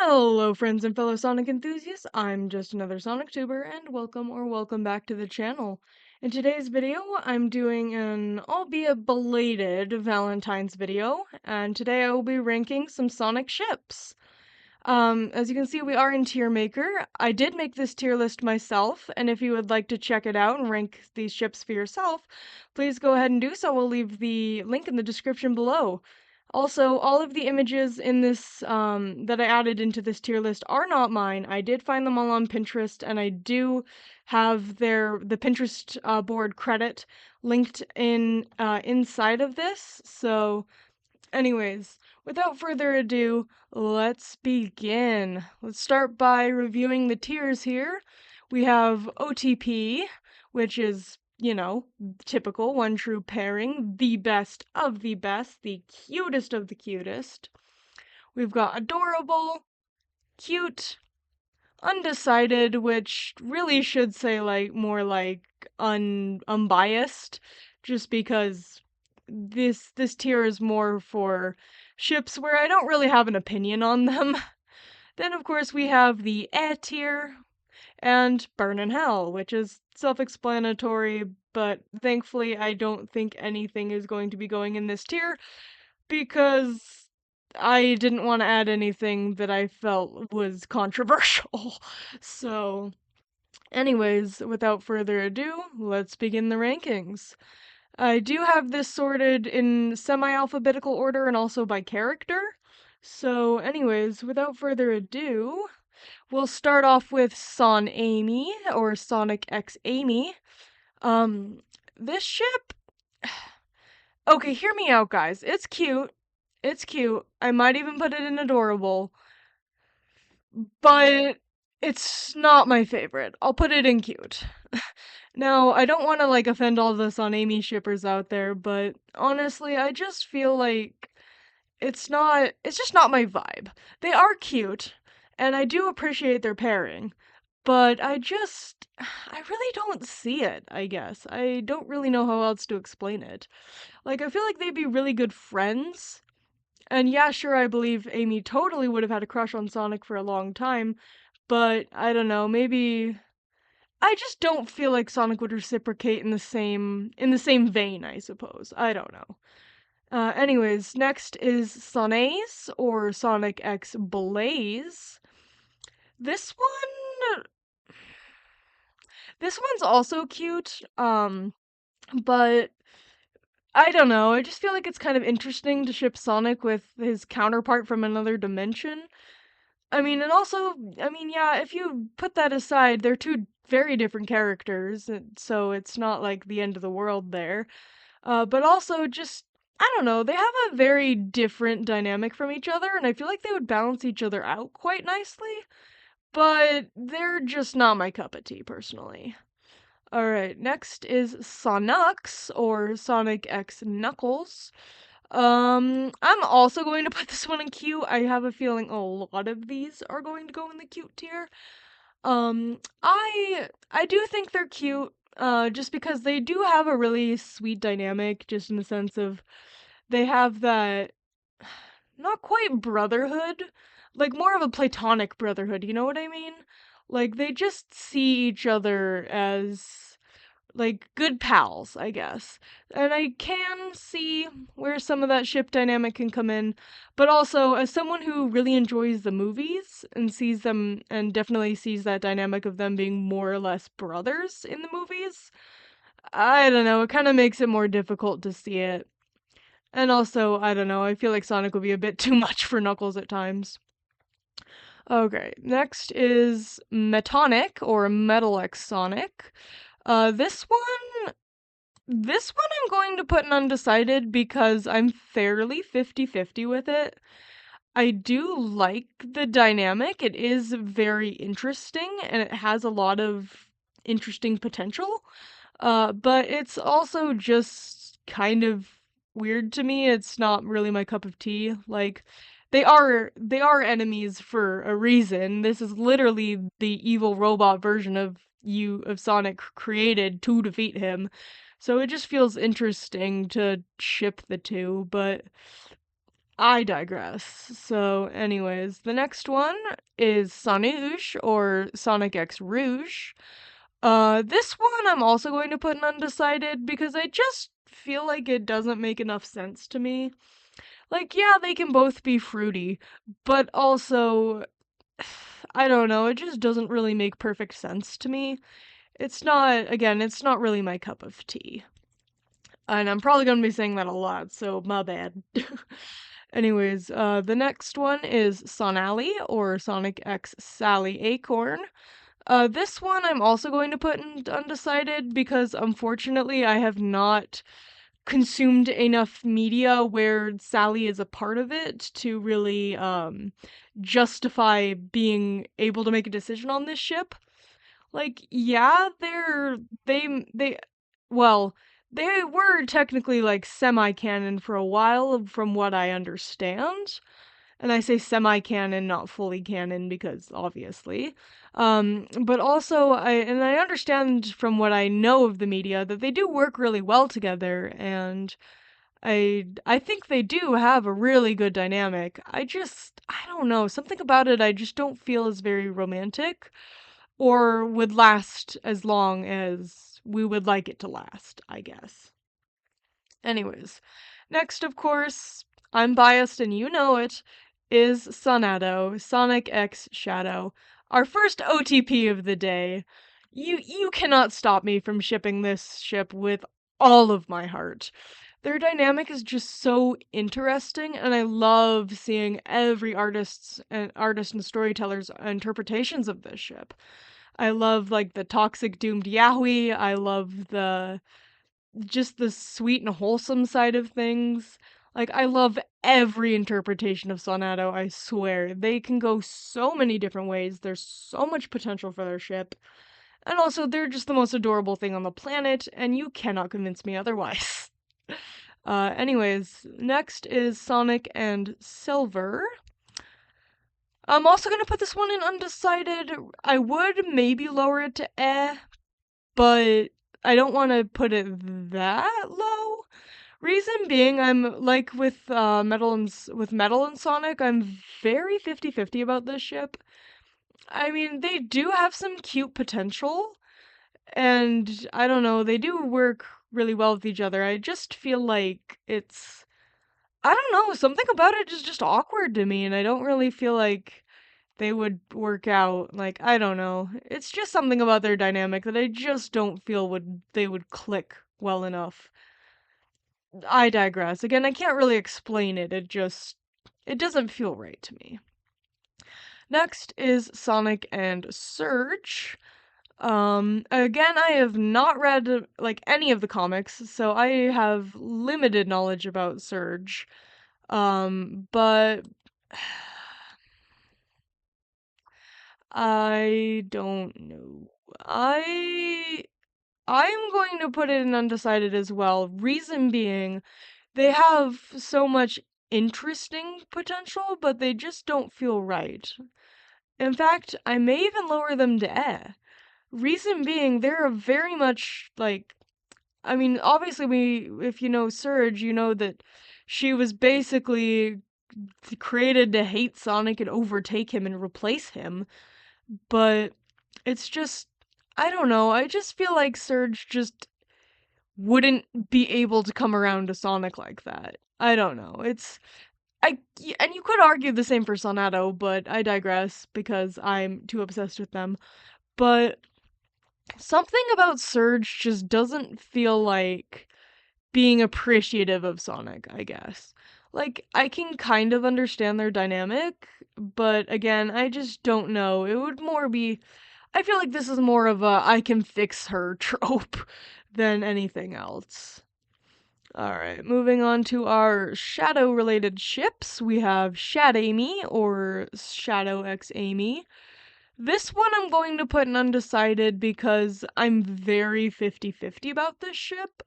Hello friends and fellow Sonic enthusiasts, I'm just another Sonic tuber and welcome back to the channel. In today's video, I'm doing an albeit belated Valentine's video, and today I will be ranking some Sonic ships. As you can see, we are in Tier Maker. I did make this tier list myself, and if you would like to check it out and rank these ships for yourself, please go ahead and do so. We'll leave the link in the description below. Also, all of the images in this, that I added into this tier list are not mine. I did find them all on Pinterest, and I do have the Pinterest board credit linked in inside of this. So, anyways, without further ado, let's begin. Let's start by reviewing the tiers here. We have OTP, which is, typical one true pairing, the best of the best, the cutest of the cutest. We've got adorable, cute, undecided, which really should say more like unbiased, just because this tier is more for ships where I don't really have an opinion on them. Then of course we have the tier and Burn in Hell, which is self-explanatory, but thankfully I don't think anything is going to be going in this tier because I didn't want to add anything that I felt was controversial. So, anyways, without further ado, let's begin the rankings. I do have this sorted in semi-alphabetical order and also by character. So, anyways, without further ado, we'll start off with Son Amy, or Sonic X Amy. This ship... Okay, hear me out, guys. It's cute. It's cute. I might even put it in adorable. But it's not my favorite. I'll put it in cute. Now, I don't want to offend all the Son Amy shippers out there, but honestly, I just feel like it's just not my vibe. They are cute, and I do appreciate their pairing, but I really don't see it, I guess. I don't really know how else to explain it. Like, I feel like they'd be really good friends, and yeah, sure, I believe Amy totally would have had a crush on Sonic for a long time, but I don't know, maybe I just don't feel like Sonic would reciprocate in the same vein, I suppose. I don't know. Anyways, next is Sonace, or Sonic X Blaze. This one, this one's also cute, but I don't know, I just feel like it's kind of interesting to ship Sonic with his counterpart from another dimension. Yeah, if you put that aside, they're two very different characters, so it's not like the end of the world there. But also just, I don't know, they have a very different dynamic from each other, and I feel like they would balance each other out quite nicely, but they're just not my cup of tea, personally. Alright, next is Sonux, or Sonic X Knuckles. I'm also going to put this one in cute. I have a feeling a lot of these are going to go in the cute tier. I do think they're cute, just because they do have a really sweet dynamic, just in the sense of they have that not quite brotherhood, like more of a platonic brotherhood, you know what I mean? Like they just see each other as good pals, I guess. And I can see where some of that ship dynamic can come in, but also as someone who really enjoys the movies and sees them and definitely sees that dynamic of them being more or less brothers in the movies, I don't know, it kind of makes it more difficult to see it. And also, I don't know, I feel like Sonic would be a bit too much for Knuckles at times. Okay, next is Metonic, or Metal X Sonic. This one I'm going to put an undecided because I'm fairly 50-50 with it. I do like the dynamic. It is very interesting and it has a lot of interesting potential. But it's also just kind of weird to me. It's not really my cup of tea. Like they are enemies for a reason. This is literally the evil robot version of Sonic created to defeat him. So it just feels interesting to ship the two, but I digress. So, anyways, the next one is Sonouche or Sonic X Rouge. This one I'm also going to put an undecided because I just feel like it doesn't make enough sense to me. Like, yeah, they can both be fruity, but also, I don't know, it just doesn't really make perfect sense to me. It's not, again, it's not really my cup of tea. And I'm probably gonna be saying that a lot, so my bad. Anyways, the next one is Sonally, or Sonic X Sally Acorn. This one I'm also going to put in undecided because unfortunately I have not consumed enough media where Sally is a part of it to really justify being able to make a decision on this ship. Like, yeah, they well, they were technically like semi-canon for a while from what I understand. And I say semi-canon, not fully canon, because obviously. But also, I understand from what I know of the media that they do work really well together, and I think they do have a really good dynamic. I don't know, something about it I just don't feel is very romantic, or would last as long as we would like it to last, I guess. Anyways, next, of course, I'm biased and you know it, is Sonado, Sonic X Shadow, our first OTP of the day. You cannot stop me from shipping this ship with all of my heart. Their dynamic is just so interesting, and I love seeing every artist and storyteller's interpretations of this ship. I love like the toxic doomed Yaoi. I love the sweet and wholesome side of things. Like, I love every interpretation of Sonado, I swear. They can go so many different ways. There's so much potential for their ship. And also, they're just the most adorable thing on the planet, and you cannot convince me otherwise. Anyways, next is Sonic and Silver. I'm also gonna put this one in undecided. I would maybe lower it to but I don't want to put it that low. Reason being, I'm like with Metal and Sonic, I'm very 50-50 about this ship. I mean, they do have some cute potential, and I don't know, they do work really well with each other. I just feel like I don't know, something about it is just awkward to me, and I don't really feel like they would work out. Like, I don't know. It's just something about their dynamic that I just don't feel they would click well enough. I digress. Again, I can't really explain it. It doesn't feel right to me. Next is Sonic and Surge. Again, I have not read like any of the comics, so I have limited knowledge about Surge. But I don't know. I'm going to put it in undecided as well. Reason being, they have so much interesting potential, but they just don't feel right. In fact, I may even lower them to eh. Reason being, they're very much like, I mean, obviously if you know Surge, you know that she was basically created to hate Sonic and overtake him and replace him, but it's just, I don't know, I just feel like Surge just wouldn't be able to come around to Sonic like that. I don't know. And you could argue the same for Sonato, but I digress because I'm too obsessed with them. But something about Surge just doesn't feel like being appreciative of Sonic, I guess. Like, I can kind of understand their dynamic, but again, I just don't know. It would more be. I feel like this is more of a I can fix her trope than anything else. Alright, moving on to our shadow-related ships, we have Shad-Amy, or Shadow X Amy. This one I'm going to put an undecided because I'm very 50-50 about this ship.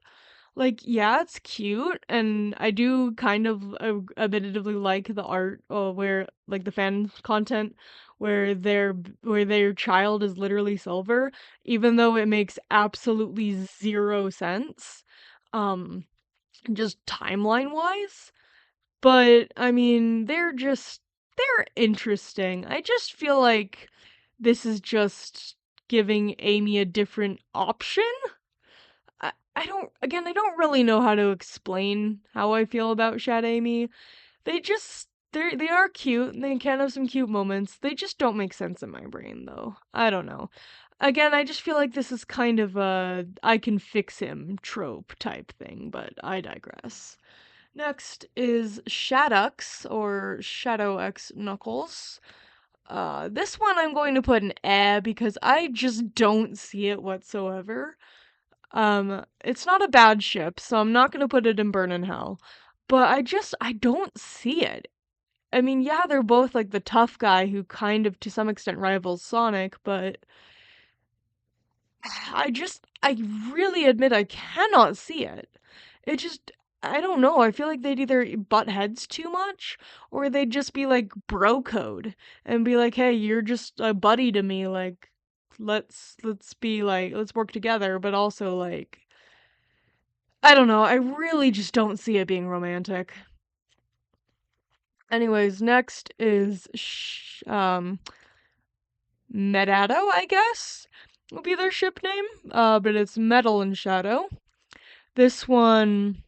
Like, yeah, it's cute, and I do kind of admittedly like the art, where, like, the fan content, where their child is literally Silver, even though it makes absolutely zero sense. Um, just timeline-wise. But I mean, they're interesting. I just feel like this is just giving Amy a different option. I don't really know how to explain how I feel about Shad Amy. They are cute and they can have some cute moments. They just don't make sense in my brain though. I don't know. Again, I just feel like this is kind of a I can fix him trope type thing, but I digress. Next is Shaddux or Shadow X Knuckles. This one I'm going to put an because I just don't see it whatsoever. It's not a bad ship, so I'm not gonna put it in Burn in Hell. But I don't see it. I mean, yeah, they're both like the tough guy who kind of to some extent rivals Sonic, but I really admit I cannot see it. It just, I don't know. I feel like they'd either butt heads too much or they'd just be like bro code and be like, hey, you're just a buddy to me. Like, let's be like, let's work together, but also like, I don't know. I really just don't see it being romantic. Anyways, next is Medado, I guess, will be their ship name. But it's Metal and Shadow. This one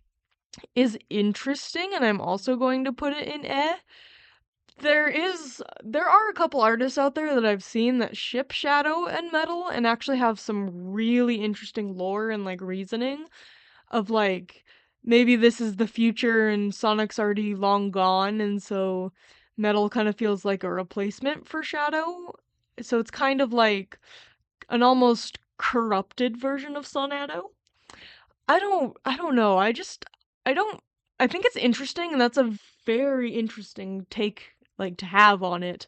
is interesting, and I'm also going to put it in eh. There are a couple artists out there that I've seen that ship Shadow and Metal and actually have some really interesting lore and like reasoning of like maybe this is the future and Sonic's already long gone and so Metal kind of feels like a replacement for Shadow. So it's kind of like an almost corrupted version of Sonado. I don't know. I don't I think it's interesting and that's a very interesting take like to have on it.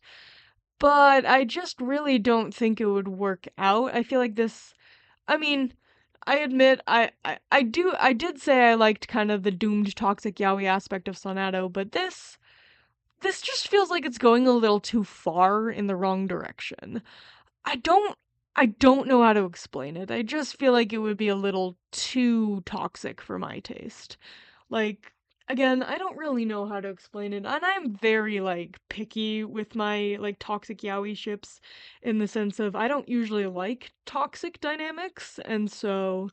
But I just really don't think it would work out. I feel like this I mean, I admit I did say I liked kind of the doomed toxic yaoi aspect of Sonado, but this just feels like it's going a little too far in the wrong direction. I don't I don't know how to explain it. I just feel like it would be a little too toxic for my taste. Like again, I don't really know how to explain it. And I'm very like picky with my like toxic yaoi ships in the sense of I don't usually like toxic dynamics and so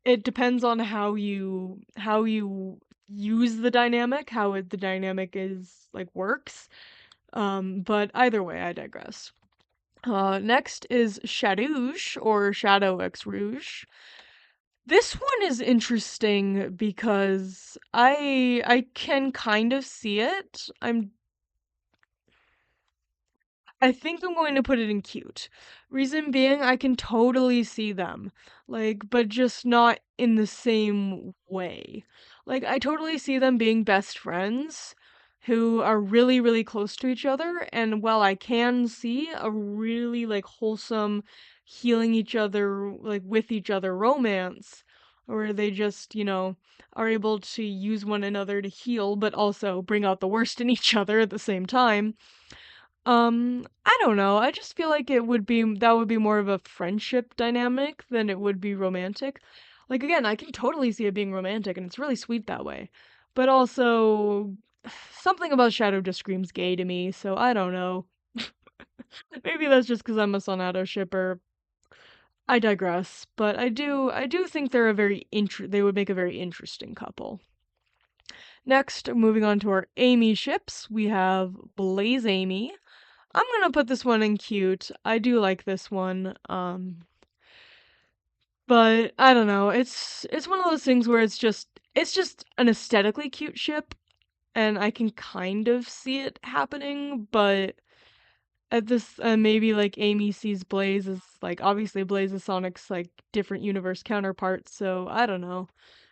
it depends on how you use the dynamic, the dynamic is like works. But either way, I digress. Next is Shadouge or Shadow X Rouge. This one is interesting because I can kind of see it. I think I'm going to put it in cute. Reason being, I can totally see them. Like, but just not in the same way. Like, I totally see them being best friends who are really, really close to each other. And while I can see a really, like, wholesome healing each other, like, with each other romance, where they just, are able to use one another to heal, but also bring out the worst in each other at the same time. I don't know. I just feel like that would be more of a friendship dynamic than it would be romantic. Like again, I can totally see it being romantic and it's really sweet that way. But also something about Shadow just screams gay to me, so I don't know. Maybe that's just because I'm a Sonato shipper. I digress, but I do think they would make a very interesting couple. Next, moving on to our Amy ships, we have Blaze Amy. I'm gonna put this one in cute. I do like this one. But I don't know. It's one of those things where it's just an aesthetically cute ship, and I can kind of see it happening. But at this, maybe like Amy sees Blaze as like obviously Blaze is Sonic's like different universe counterpart. So I don't know.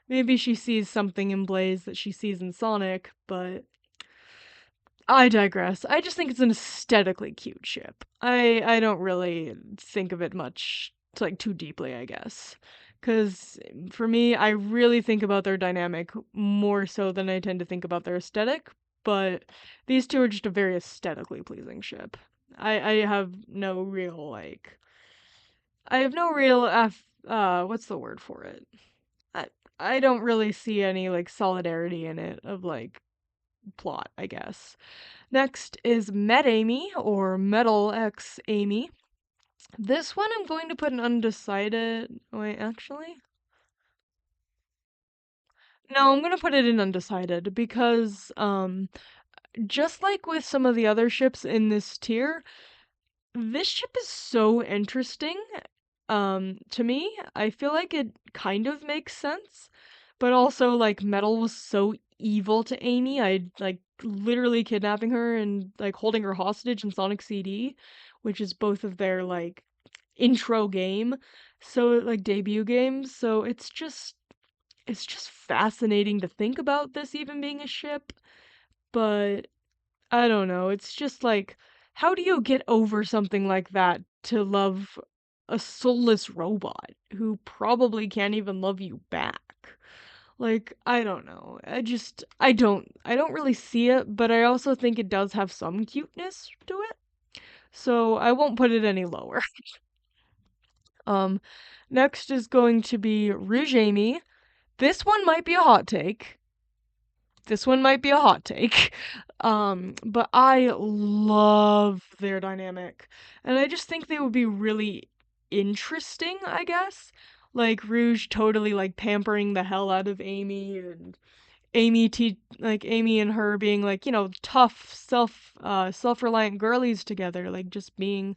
Maybe she sees something in Blaze that she sees in Sonic, but I digress. I just think it's an aesthetically cute ship. I don't really think of it much like too deeply, I guess. Cuz for me, I really think about their dynamic more so than I tend to think about their aesthetic, but these two are just a very aesthetically pleasing ship. I have no real like I have no real what's the word for it? I I don't really see any like solidarity in it of like plot, I guess. Next is Met Amy or Metal X Amy. This one I'm going to put an undecided. Wait, actually? No, I'm gonna put it in undecided because, just like with some of the other ships in this tier, this ship is so interesting. To me, I feel like it kind of makes sense, but also like Metal was so evil to Amy. I like literally kidnapping her and like holding her hostage in Sonic CD, which is both of their like intro game, so like debut games. So it's just fascinating to think about this even being a ship, but I don't know. It's just like, how do you get over something like that to love a soulless robot who probably can't even love you back? Like, I don't know. I don't really see it, but I also think it does have some cuteness to it. So I won't put it any lower. Um, next is going to be Rouge Amy. This one might be a hot take. This one might be a hot take. But I love their dynamic. And I just think they would be really interesting, I guess. Like Rouge totally like pampering the hell out of Amy and Amy and her being like, tough, self-reliant girlies together, like just being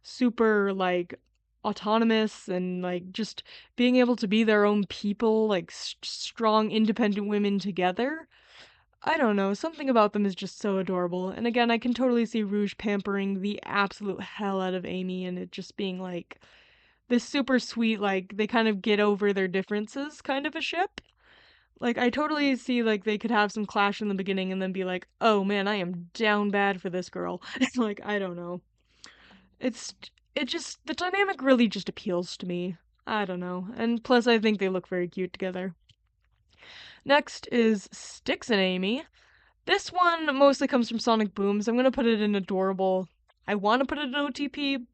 super like autonomous and like just being able to be their own people, like strong independent women together. I don't know, something about them is just so adorable. And again, I can totally see Rouge pampering the absolute hell out of Amy and it just being like this super sweet, like they kind of get over their differences kind of a ship. Like I totally see like they could have some clash in the beginning and then be like, "Oh man, I am down bad for this girl." Like I don't know. It's it just the dynamic really just appeals to me. I don't know. And plus I think they look very cute together. Next is Styx and Amy. This one mostly comes from Sonic Booms. I'm gonna put it in adorable. I want to put it in OTP,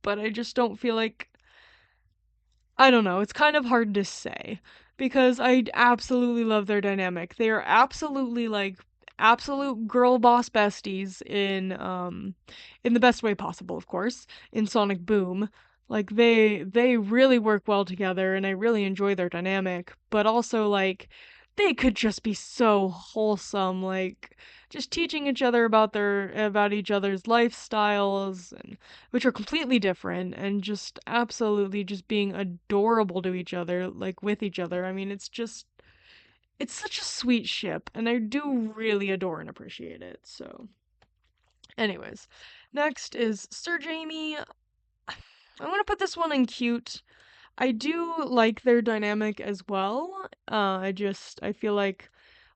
but I just don't feel like. I don't know. It's kind of hard to say because I absolutely love their dynamic. They are absolutely like absolute girl boss besties in the best way possible, of course, in Sonic Boom. Like they really work well together and I really enjoy their dynamic, but also like they could just be so wholesome, like just teaching each other about each other's lifestyles and which are completely different and just absolutely just being adorable to each other, like with each other. I mean, it's such a sweet ship, and I do really adore and appreciate it. So, anyways, next is Sir Jamie. I'm gonna put this one in cute. I do like their dynamic as well. I feel like,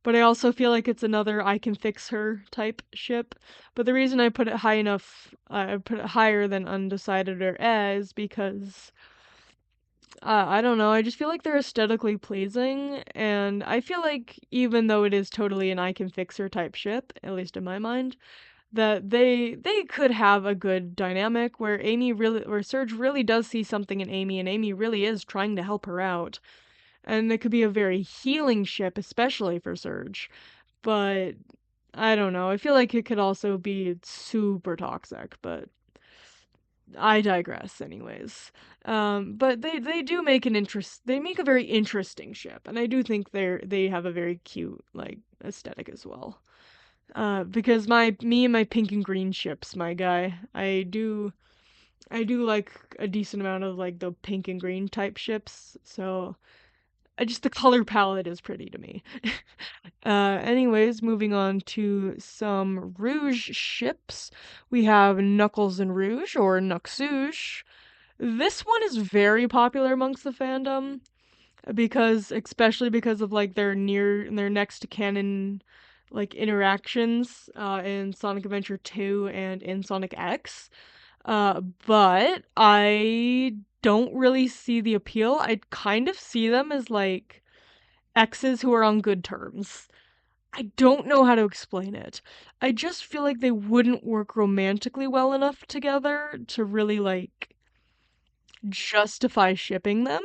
but I also feel like it's another I can fix her type ship. But the reason I put it high enough, I put it higher than undecided or as because I don't know. I just feel like they're aesthetically pleasing, and I feel like even though it is totally an I can fix her type ship, at least in my mind, that they could have a good dynamic where Serge really does see something in Amy and Amy really is trying to help her out. And it could be a very healing ship, especially for Serge. But I don't know. I feel like it could also be super toxic, but I digress anyways. But they do make they make a very interesting ship, and I do think they have a very cute like aesthetic as well. Because me and my pink and green ships, my guy. I do like a decent amount of like the pink and green type ships, so the color palette is pretty to me. Anyways, moving on to some Rouge ships. We have Knuckles and Rouge, or Nuxouge. This one is very popular amongst the fandom especially because of like their next to canon like interactions in Sonic Adventure 2 and in Sonic X. But I don't really see the appeal. I kind of see them as like exes who are on good terms. I don't know how to explain it. I just feel like they wouldn't work romantically well enough together to really like justify shipping them.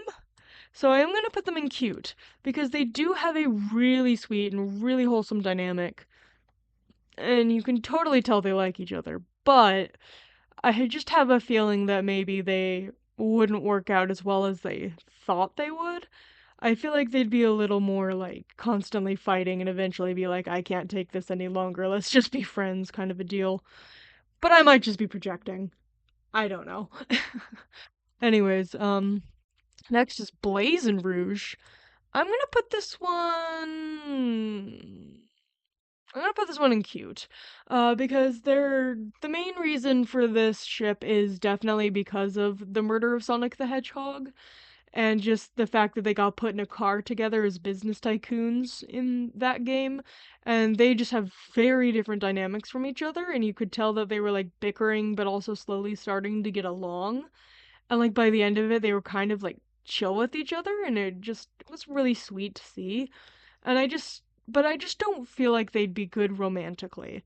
So I am gonna put them in cute because they do have a really sweet and really wholesome dynamic. and you can totally tell they like each other, but just have a feeling that maybe they wouldn't work out as well as they thought they would. I feel like they'd be a little more like constantly fighting and eventually be like, I can't take this any longer, let's just be friends kind of a deal. But I might just be projecting. I don't know. Anyways, next is Blaze and Rouge. I'm gonna put this one. I'm gonna put this one in cute, because the main reason for this ship is definitely because of the murder of Sonic the Hedgehog, and just the fact that they got put in a car together as business tycoons in that game, and they just have very different dynamics from each other, and you could tell that they were like bickering, but also slowly starting to get along, and like by the end of it, they were kind of like chill with each other, and it was really sweet to see. And but I just don't feel like they'd be good romantically.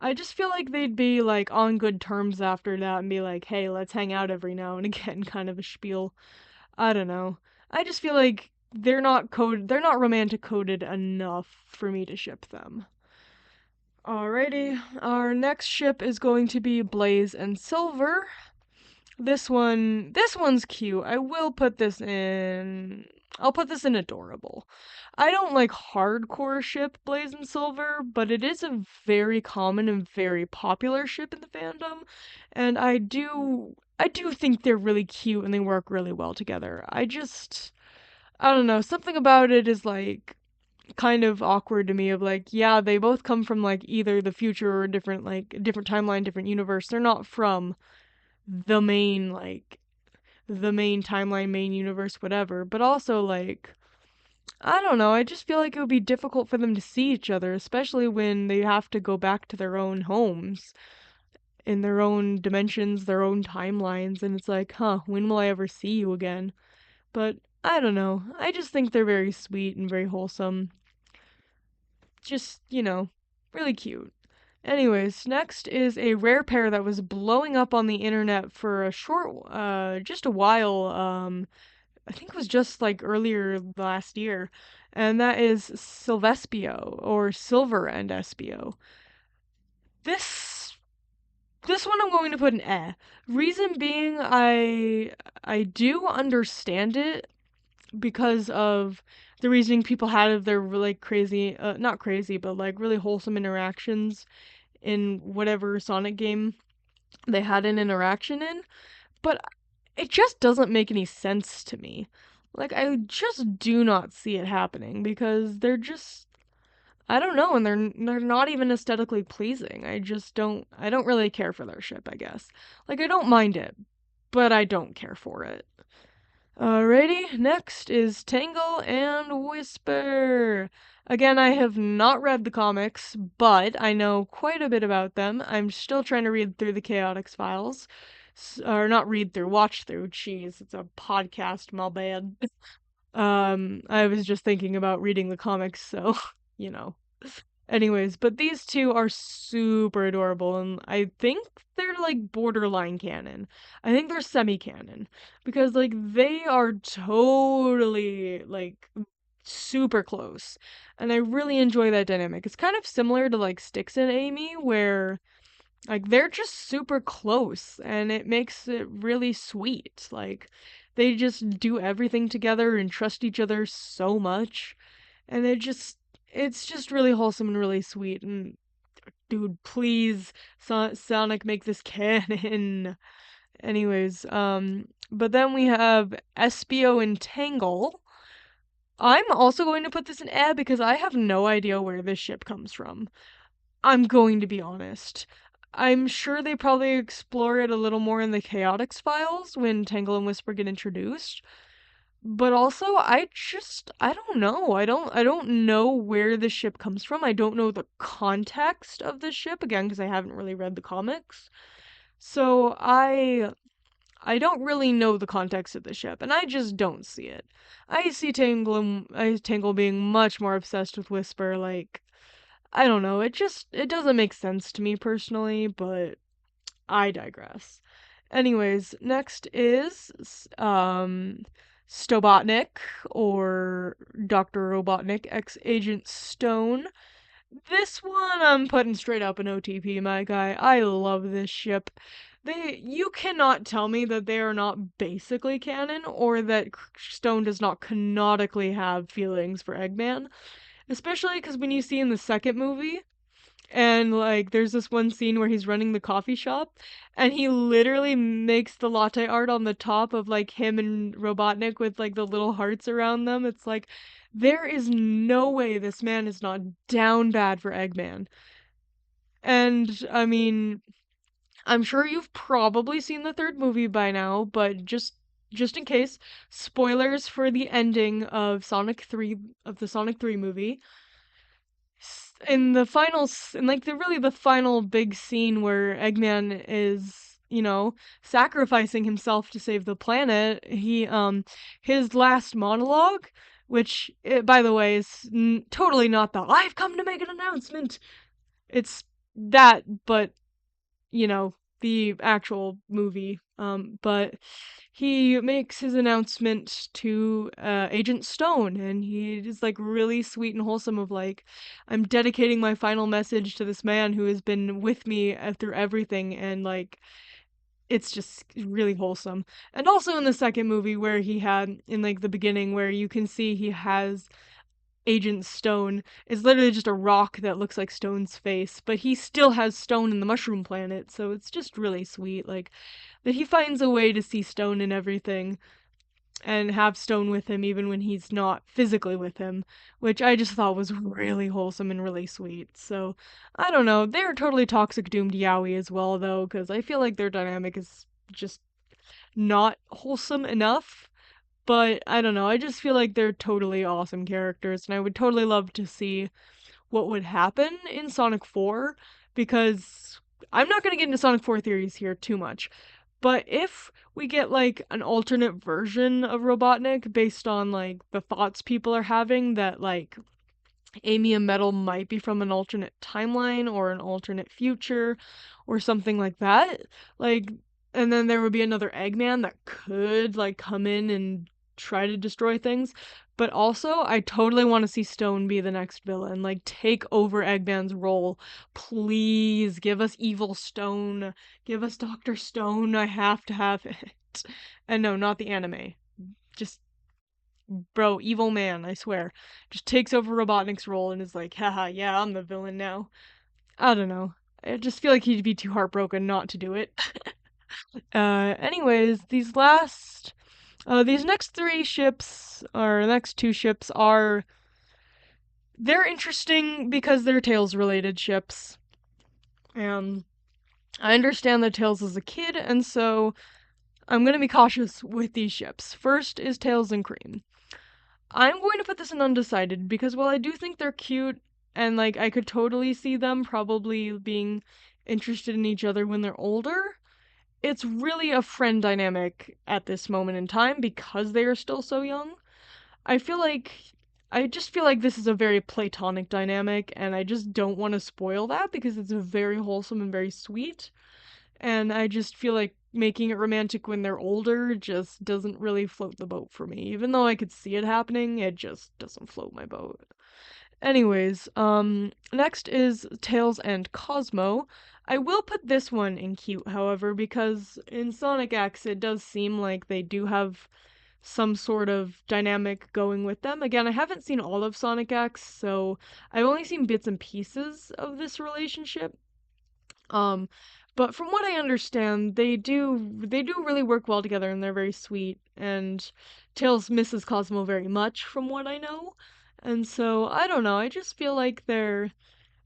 I just feel like they'd be like on good terms after that and be like, hey, let's hang out every now and again, kind of a spiel. I don't know. I just feel like they're not romantic coded enough for me to ship them. Alrighty, our next ship is going to be Blaze and Silver. This one's cute. I'll put this in adorable. I don't like hardcore ship Blaze and Silver, but it is a very common and very popular ship in the fandom, and I do think they're really cute and they work really well together. I don't know, something about it is like kind of awkward to me of like, yeah, they both come from like either the future or a different timeline, different universe. They're not from the main like the main timeline, main universe, whatever. But also, like, I don't know, I just feel like it would be difficult for them to see each other, especially when they have to go back to their own homes, in their own dimensions, their own timelines, and it's like, huh, when will I ever see you again? But I don't know. I just think they're very sweet and very wholesome. Just, really cute. Anyways, next is a rare pair that was blowing up on the internet for just a while. I think it was just like earlier last year, and that is Silvespio or Silver and Espio. This this one I'm going to put an Reason being, I do understand it because of the reasoning people had of their like crazy, not crazy, but like really wholesome interactions in whatever Sonic game they had an interaction in. But it just doesn't make any sense to me. Like, I just do not see it happening because I don't know, and they're not even aesthetically pleasing. I don't really care for their ship, I guess. Like, I don't mind it, but I don't care for it. Alrighty, next is Tangle and Whisper. Again, I have not read the comics, but I know quite a bit about them. I'm still trying to read through the Chaotix files. Or not read through, watch through. Jeez, it's a podcast, my bad. I was just thinking about reading the comics, so, you know. Anyways, but these two are super adorable, and I think they're like borderline canon. I think they're semi-canon because like they are totally like super close, and I really enjoy that dynamic. It's kind of similar to like Styx and Amy, where like they're just super close, and it makes it really sweet. Like they just do everything together and trust each other so much, and it's just really wholesome and really sweet. And dude, please, Sonic, make this canon. Anyways, but then we have Espio and Tangle. I'm also going to put this in because I have no idea where this ship comes from. I'm going to be honest. I'm sure they probably explore it a little more in the Chaotix files when Tangle and Whisper get introduced. But also, I don't know. I don't know where the ship comes from. I don't know the context of the ship again because I haven't really read the comics. So I don't really know the context of the ship, and I just don't see it. I Tangle being much more obsessed with Whisper. Like I don't know. It doesn't make sense to me personally, but I digress. Anyways, next is Stobotnik or Dr. Robotnik, ex Agent Stone. This one I'm putting straight up an OTP, my guy. I love this ship. You cannot tell me that they are not basically canon, or that Stone does not canonically have feelings for Eggman. Especially because when you see in the second movie, and like there's this one scene where he's running the coffee shop, and he literally makes the latte art on the top of like him and Robotnik with like the little hearts around them. It's like there is no way this man is not down bad for Eggman. And I mean, I'm sure you've probably seen the third movie by now, but just in case, spoilers for the ending of Sonic 3 of the Sonic 3 movie. In the final in like the final big scene where Eggman is, sacrificing himself to save the planet, his last monologue, which by the way is totally not the "I've come to make an announcement." It's that, but the actual movie. But he makes his announcement to Agent Stone, and he is like really sweet and wholesome of like, I'm dedicating my final message to this man who has been with me through everything, and like, it's just really wholesome. And also in the second movie where he had in like the beginning where you can see he has Agent Stone is literally just a rock that looks like Stone's face, but he still has Stone in the Mushroom Planet, so it's just really sweet, like, that he finds a way to see Stone in everything and have Stone with him even when he's not physically with him, which I just thought was really wholesome and really sweet. So, I don't know, they're totally toxic doomed yaoi as well, though, because I feel like their dynamic is just not wholesome enough. But I don't know, I just feel like they're totally awesome characters, and I would totally love to see what would happen in Sonic 4, because I'm not gonna get into Sonic 4 theories here too much, but if we get like an alternate version of Robotnik based on like the thoughts people are having that like Amy and Metal might be from an alternate timeline or an alternate future or something like that. Like, and then there would be another Eggman that could like come in and try to destroy things. But also, I totally want to see Stone be the next villain. Like, take over Eggman's role. Please give us Evil Stone. Give us Dr. Stone. I have to have it. And no, not the anime. Just bro, evil man, I swear, just takes over Robotnik's role and is like, haha, yeah, I'm the villain now. I don't know. I just feel like he'd be too heartbroken not to do it. Anyways, these next three ships, or next two ships, they're interesting because they're Tails related ships. And I understand that Tails is a kid, and so I'm gonna be cautious with these ships. First is Tails and Cream. I'm going to put this in undecided because while I do think they're cute and like I could totally see them probably being interested in each other when they're older, it's really a friend dynamic at this moment in time because they are still so young. I feel like I just feel like this is a very platonic dynamic and I just don't want to spoil that because it's very wholesome and very sweet. And I just feel like making it romantic when they're older just doesn't really float the boat for me. Even though I could see it happening, it just doesn't float my boat. Anyways, next is Tails and Cosmo. I will put this one in cute, however, because in Sonic X it does seem like they do have some sort of dynamic going with them. Again, I haven't seen all of Sonic X, so I've only seen bits and pieces of this relationship. Um, but from what I understand, they do really work well together and they're very sweet. And Tails misses Cosmo very much from what I know. And so I don't know, I just feel like their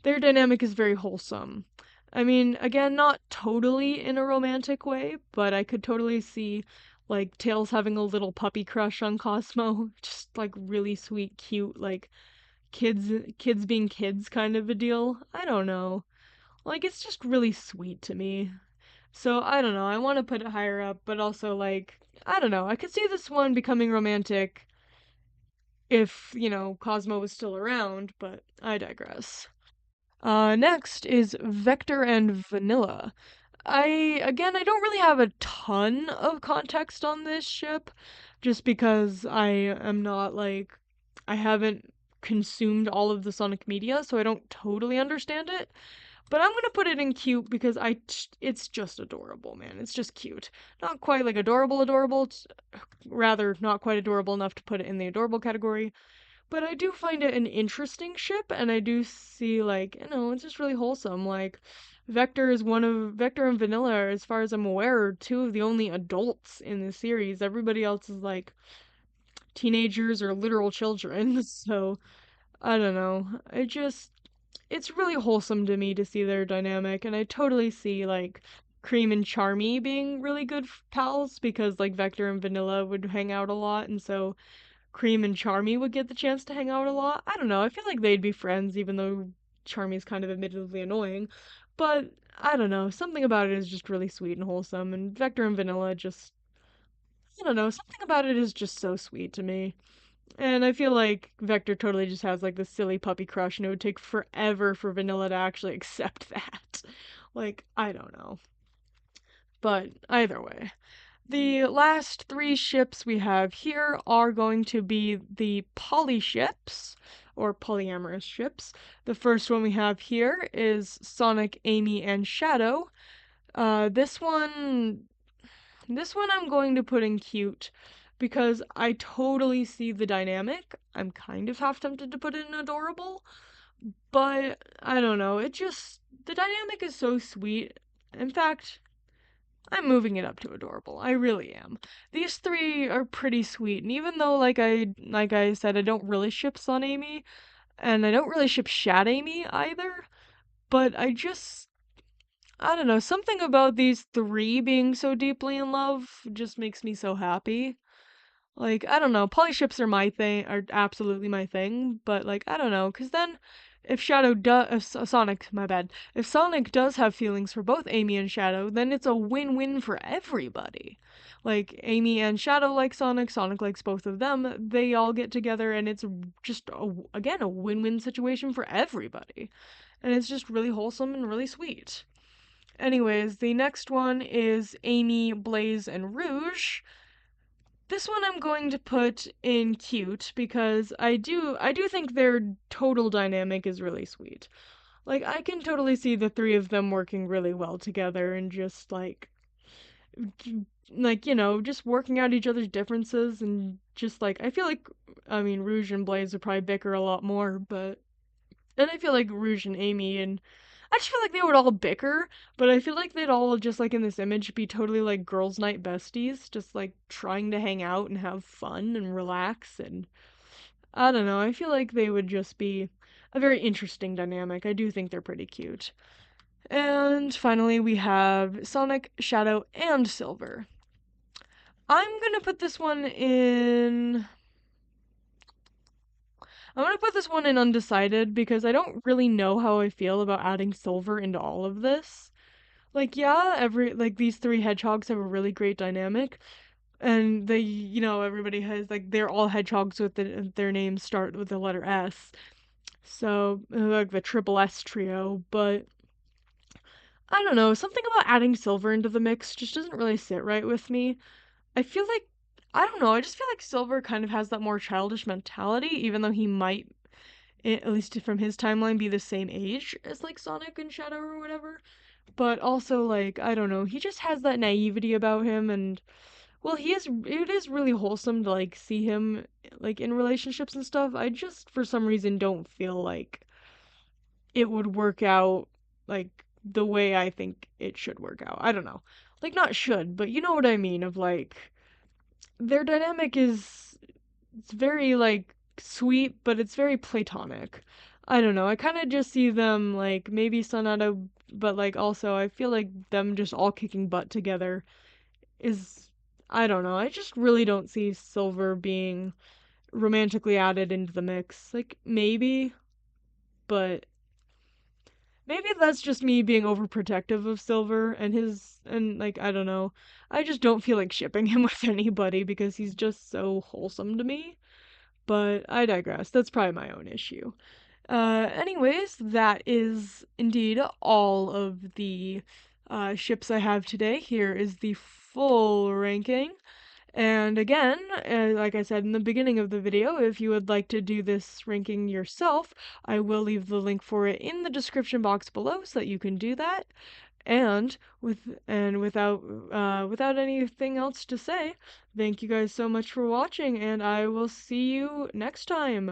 dynamic is very wholesome. I mean, again, not totally in a romantic way, but I could totally see like Tails having a little puppy crush on Cosmo, just like really sweet, cute, like kids being kids kind of a deal. I don't know. Like, it's just really sweet to me. So, I don't know, I want to put it higher up, but also, like, I don't know, I could see this one becoming romantic if, Cosmo was still around, but I digress. Next is Vector and Vanilla. I don't really have a ton of context on this ship, just because I am not, like, I haven't consumed all of the Sonic media, so I don't totally understand it. But I'm gonna put it in cute because it's just adorable, man. It's just cute. Not quite like adorable, adorable. It's rather not quite adorable enough to put it in the adorable category. But I do find it an interesting ship, and I do see like, it's just really wholesome. Like, Vector and Vanilla are, as far as I'm aware, are two of the only adults in the series. Everybody else is like teenagers or literal children. So I don't know. It's really wholesome to me to see their dynamic, and I totally see like Cream and Charmy being really good pals because like Vector and Vanilla would hang out a lot, and so Cream and Charmy would get the chance to hang out a lot. I don't know. I feel like they'd be friends, even though Charmy's kind of admittedly annoying. But I don't know. Something about it is just really sweet and wholesome, and Vector and Vanilla just, I don't know. Something about it is just so sweet to me. And I feel like Vector totally just has like this silly puppy crush, and it would take forever for Vanilla to actually accept that. Like, I don't know. But either way. The last three ships we have here are going to be the poly ships, or polyamorous ships. The first one we have here is Sonic, Amy, and Shadow. This one I'm going to put in cute because I totally see the dynamic. I'm kind of half tempted to put it in adorable, but I don't know. The dynamic is so sweet. In fact, I'm moving it up to adorable. I really am. These three are pretty sweet, and even though like I said, I don't really ship Sun Amy, and I don't really ship Shad Amy either, but I don't know, something about these three being so deeply in love just makes me so happy. Like, I don't know, polyships are my thing, are absolutely my thing, but like, I don't know, cause then if Sonic, my bad, if Sonic does have feelings for both Amy and Shadow, then it's a win-win for everybody. Like, Amy and Shadow like Sonic, Sonic likes both of them, they all get together, and it's just, again, a win-win situation for everybody. And it's just really wholesome and really sweet. Anyways, the next one is Amy, Blaze, and Rouge. This one I'm going to put in cute because I do think their total dynamic is really sweet. Like I can totally see the three of them working really well together and just just working out each other's differences and just like I feel like Rouge and Blaze would probably bicker a lot more, but and I feel like Rouge and Amy and I just feel like they would all bicker, but I feel like they'd all just like in this image be totally like girls' night besties, just like trying to hang out and have fun and relax and I don't know, I feel like they would just be a very interesting dynamic. I do think they're pretty cute. And finally we have Sonic, Shadow, and Silver. I'm gonna put this one in I'm gonna put this one in undecided because I don't really know how I feel about adding Silver into all of this. Like, yeah, these three hedgehogs have a really great dynamic, and everybody has like they're all hedgehogs with their names start with the letter S. So like the triple S trio, but I don't know, something about adding Silver into the mix just doesn't really sit right with me. I feel like I don't know, I just feel like Silver kind of has that more childish mentality, even though he might, at least from his timeline, be the same age as like Sonic and Shadow or whatever. But also like I don't know, he just has that naivety about him and well, it is really wholesome to like see him like in relationships and stuff. I just for some reason don't feel like it would work out like the way I think it should work out. I don't know. Like not should, but you know what I mean of like their dynamic is it's very like sweet, but it's very platonic. I don't know. I kind of just see them like maybe Sonata, but like also I feel like them just all kicking butt together is I don't know. I just really don't see Silver being romantically added into the mix. Like maybe, but maybe that's just me being overprotective of Silver and like I don't know. I just don't feel like shipping him with anybody because he's just so wholesome to me. But I digress. That's probably my own issue. Anyways, that is indeed all of the ships I have today. Here is the full ranking. And again, like I said in the beginning of the video, if you would like to do this ranking yourself, I will leave the link for it in the description box below so that you can do that. And without anything else to say, thank you guys so much for watching, and I will see you next time.